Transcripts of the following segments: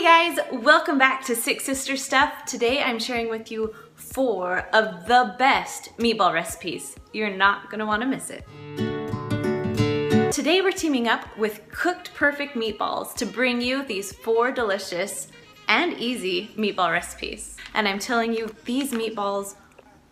guys, welcome back to Six Sister Stuff. Today I'm sharing with you 4 of the best meatball recipes. You're not gonna wanna miss it. Today we're teaming up with Cooked Perfect Meatballs to bring you these 4 delicious and easy meatball recipes. And I'm telling you, these meatballs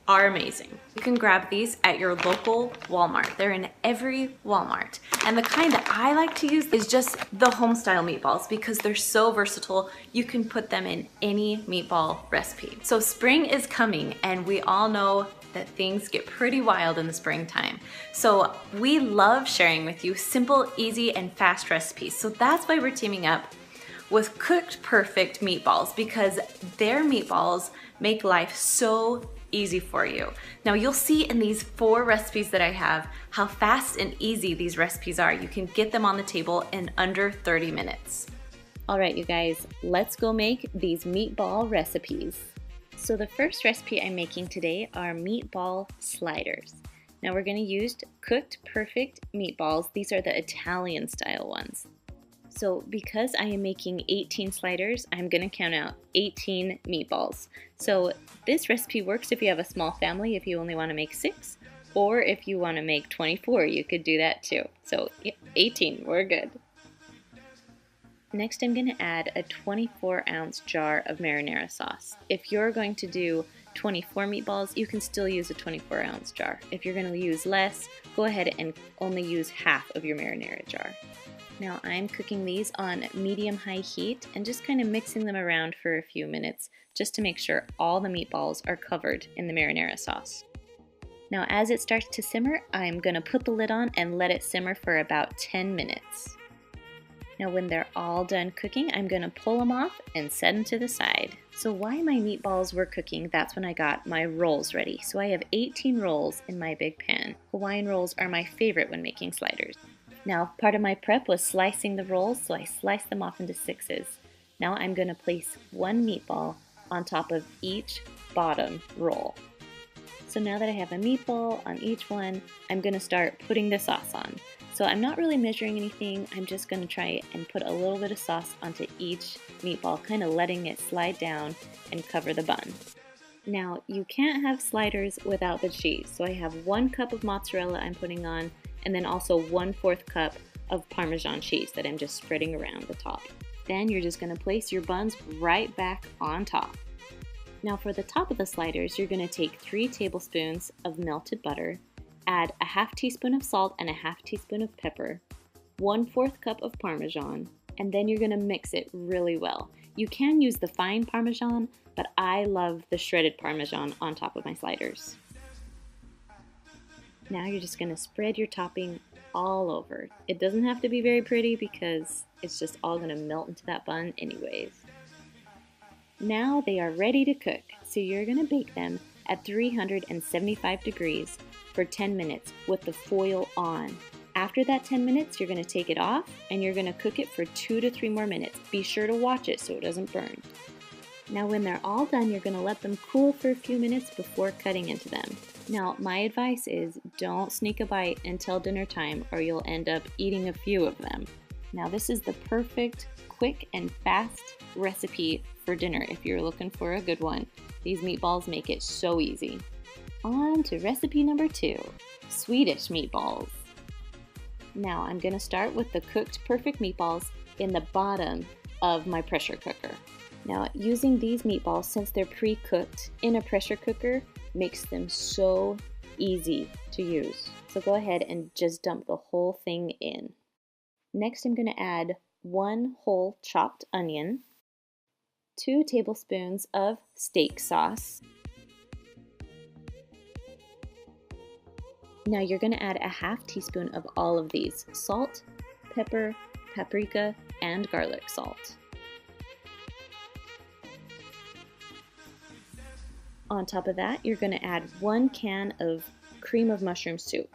are amazing. You can grab these at your local Walmart. They're in every Walmart. And the kind that I like to use is just the home-style meatballs because they're so versatile. You can put them in any meatball recipe. So spring is coming and we all know that things get pretty wild in the springtime. So we love sharing with you simple, easy, and fast recipes. So that's why we're teaming up with Cooked Perfect Meatballs because their meatballs make life so easy for you. Now you'll see in these 4 recipes that I have how fast and easy these recipes are. You can get them on the table in under 30 minutes. All right, you guys, let's go make these meatball recipes. So the first recipe I'm making today are meatball sliders. Now we're going to use Cooked Perfect Meatballs. These are the Italian style ones. So because I am making 18 sliders, I'm going to count out 18 meatballs. So this recipe works if you have a small family, if you only want to make 6, or if you want to make 24, you could do that too. So 18, we're good. Next I'm going to add a 24-ounce jar of marinara sauce. If you're going to do 24 meatballs, you can still use a 24-ounce jar. If you're going to use less, go ahead and only use half of your marinara jar. Now I'm cooking these on medium-high heat and just kind of mixing them around for a few minutes just to make sure all the meatballs are covered in the marinara sauce. Now as it starts to simmer, I'm going to put the lid on and let it simmer for about 10 minutes. Now when they're all done cooking, I'm going to pull them off and set them to the side. So while my meatballs were cooking, that's when I got my rolls ready. So I have 18 rolls in my big pan. Hawaiian rolls are my favorite when making sliders. Now, part of my prep was slicing the rolls, so I sliced them off into 6s. Now I'm going to place 1 meatball on top of each bottom roll. So now that I have a meatball on each one, I'm going to start putting the sauce on. So I'm not really measuring anything, I'm just going to try and put a little bit of sauce onto each meatball, kind of letting it slide down and cover the bun. Now, you can't have sliders without the cheese, so I have 1 cup of mozzarella I'm putting on, and then also 1/4 cup of Parmesan cheese that I'm just spreading around the top. Then you're just going to place your buns right back on top. Now for the top of the sliders, you're going to take 3 tablespoons of melted butter, add a 1/2 teaspoon of salt and a 1/2 teaspoon of pepper, 1/4 cup of Parmesan, and then you're going to mix it really well. You can use the fine Parmesan, but I love the shredded Parmesan on top of my sliders. Now you're just going to spread your topping all over. It doesn't have to be very pretty because it's just all going to melt into that bun anyways. Now they are ready to cook, so you're going to bake them at 375 degrees for 10 minutes with the foil on. After that 10 minutes, you're going to take it off and you're going to cook it for 2 to 3 more minutes. Be sure to watch it so it doesn't burn. Now when they're all done, you're going to let them cool for a few minutes before cutting into them. Now my advice is don't sneak a bite until dinner time or you'll end up eating a few of them. Now this is the perfect, quick and fast recipe for dinner if you're looking for a good one. These meatballs make it so easy. On to recipe number 2, Swedish meatballs. Now I'm going to start with the Cooked Perfect Meatballs in the bottom of my pressure cooker. Now using these meatballs, since they're pre-cooked in a pressure cooker, makes them so easy to use. So go ahead and just dump the whole thing in. Next I'm going to add 1 whole chopped onion, 2 tablespoons of steak sauce. Now you're going to add a 1/2 teaspoon of all of these: salt, pepper, paprika, and garlic salt. On top of that, you're going to add 1 can of cream of mushroom soup.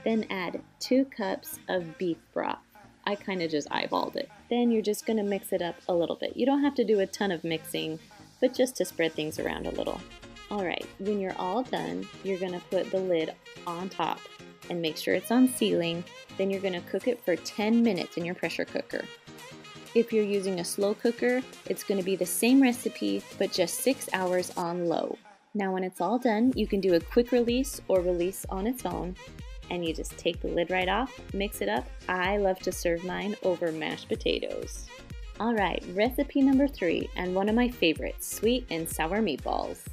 Then add 2 cups of beef broth. I kind of just eyeballed it. Then you're just going to mix it up a little bit. You don't have to do a ton of mixing, but just to spread things around a little. Alright, when you're all done, you're going to put the lid on top and make sure it's on sealing. Then you're going to cook it for 10 minutes in your pressure cooker. If you're using a slow cooker, it's going to be the same recipe, but just 6 hours on low. Now when it's all done, you can do a quick release or release on its own, and you just take the lid right off, mix it up. I love to serve mine over mashed potatoes. Alright, recipe number 3, and one of my favorites, sweet and sour meatballs.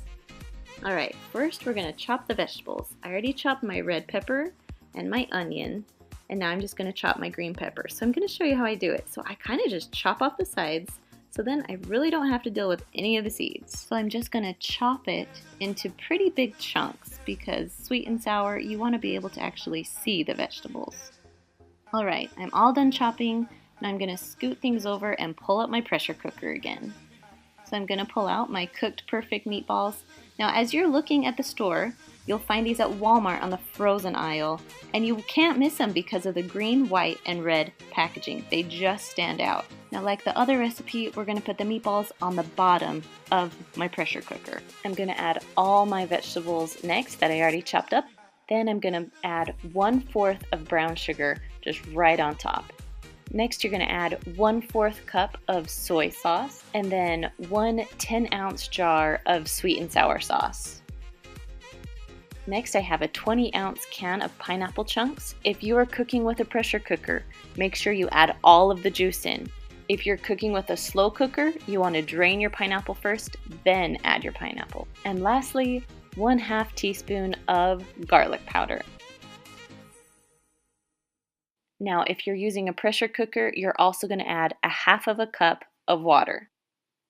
Alright, first we're going to chop the vegetables. I already chopped my red pepper and my onion, and now I'm just going to chop my green pepper. So I'm going to show you how I do it. So I kind of just chop off the sides, so then I really don't have to deal with any of the seeds. So I'm just going to chop it into pretty big chunks because sweet and sour, you want to be able to actually see the vegetables. Alright, I'm all done chopping. Now I'm going to scoot things over and pull up my pressure cooker again. So I'm going to pull out my cooked perfect meatballs. Now as you're looking at the store, you'll find these at Walmart on the frozen aisle, and you can't miss them because of the green, white, and red packaging. They just stand out. Now like the other recipe, we're going to put the meatballs on the bottom of my pressure cooker. I'm going to add all my vegetables next that I already chopped up. Then I'm going to add 1/4 of brown sugar just right on top. Next you're going to add 1/4 cup of soy sauce and then 1 10-ounce jar of sweet and sour sauce. Next I have a 20-ounce can of pineapple chunks. If you are cooking with a pressure cooker, make sure you add all of the juice in. If you're cooking with a slow cooker, you want to drain your pineapple first, then add your pineapple. And lastly, 1/2 teaspoon of garlic powder. Now if you're using a pressure cooker, you're also going to add 1/2 cup of water.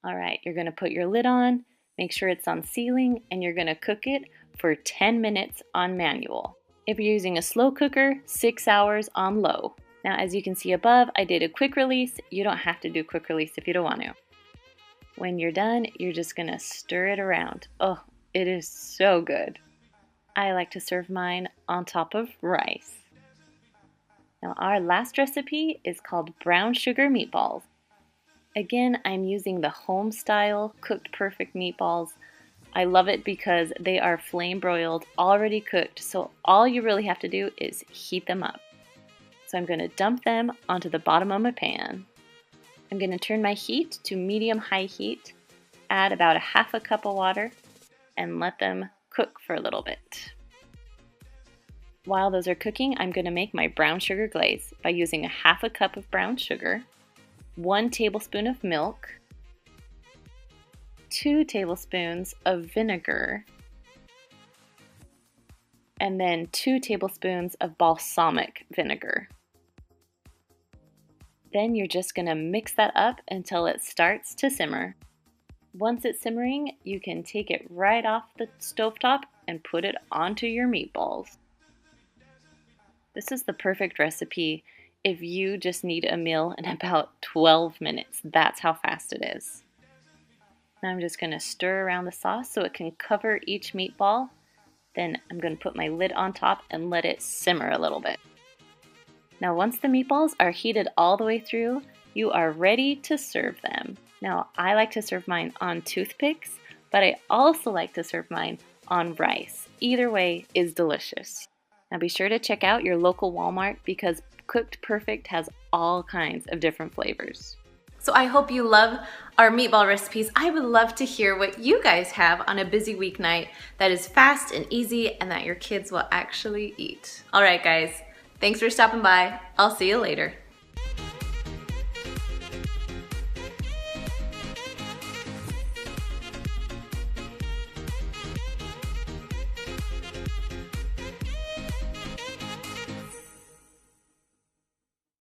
Alright, you're going to put your lid on, make sure it's on sealing, and you're going to cook it for 10 minutes on manual. If you're using a slow cooker, 6 hours on low. Now as you can see above, I did a quick release. You don't have to do quick release if you don't want to. When you're done, you're just going to stir it around. Oh, it is so good. I like to serve mine on top of rice. Now our last recipe is called brown sugar meatballs. Again, I'm using the home style cooked perfect meatballs. I love it because they are flame broiled, already cooked, so all you really have to do is heat them up. So I'm going to dump them onto the bottom of my pan. I'm going to turn my heat to medium-high heat, add about 1/2 cup of water, and let them cook for a little bit. While those are cooking, I'm going to make my brown sugar glaze by using 1/2 cup of brown sugar, 1 tablespoon of milk, 2 tablespoons of vinegar, and then 2 tablespoons of balsamic vinegar. Then you're just going to mix that up until it starts to simmer. Once it's simmering, you can take it right off the stovetop and put it onto your meatballs. This is the perfect recipe if you just need a meal in about 12 minutes. That's how fast it is. Now I'm just going to stir around the sauce so it can cover each meatball. Then I'm going to put my lid on top and let it simmer a little bit. Now once the meatballs are heated all the way through, you are ready to serve them. Now I like to serve mine on toothpicks, but I also like to serve mine on rice. Either way is delicious. Now be sure to check out your local Walmart because Cooked Perfect has all kinds of different flavors. So I hope you love our meatball recipes. I would love to hear what you guys have on a busy weeknight that is fast and easy and that your kids will actually eat. All right, guys, thanks for stopping by. I'll see you later.